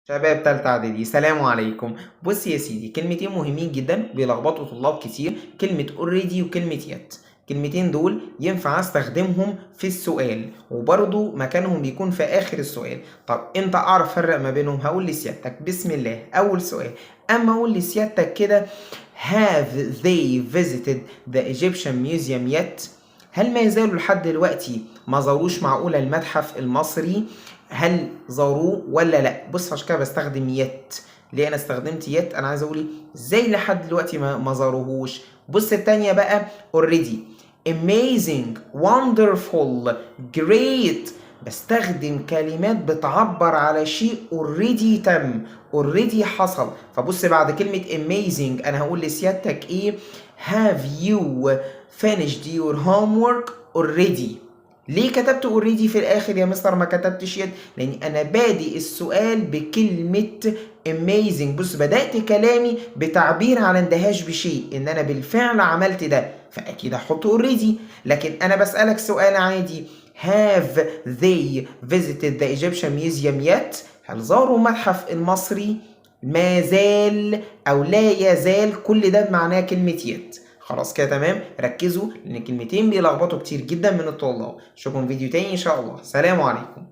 شباب تالتة إعدادي سلام عليكم. بص يا سيدي، كلمتين مهمين جدا بيلخبطوا طلاب كتير، كلمة already وكلمة yet. الكلمتين دول ينفع استخدمهم في السؤال وبرضو مكانهم بيكون في آخر السؤال. طب انت اعرف فرق ما بينهم؟ هقول لسيادتك بسم الله أول سؤال. أما أقول لسيادتك كده have they visited the Egyptian museum yet؟ هل ما يزالوا لحد دلوقتي ما زاروش معقولة المتحف المصري؟ هل زاروه ولا لا؟ بص عشان كده بستخدم يت. ليه انا استخدمت يت؟ انا عايز اقول ازاي لحد دلوقتي ما زاروهوش. بص التانية بقى already amazing wonderful great. بستخدم كلمات بتعبر على شيء already تم، already حصل. فبص بعد كلمة amazing انا هقول لسيادتك ايه؟ have you finished your homework already؟ ليه كتبت اوريدي في الاخر يا مستر ما كتبتش يد؟ لان انا بادئ السؤال بكلمه amazing. بص بدات كلامي بتعبير عن اندهاش بشيء، ان انا بالفعل عملت ده فاكيد هحط اوريدي. لكن انا بسالك سؤال عادي، have they visited the Egyptian museum yet؟ هل زاروا المتحف المصري؟ ما زال او لا يزال، كل ده بمعناه كلمه يت. خلاص كده تمام. ركزوا لان الكلمتين بيلخبطوا كتير جدا من الطلاب. اشوفكم فيديو تاني ان شاء الله. سلام عليكم.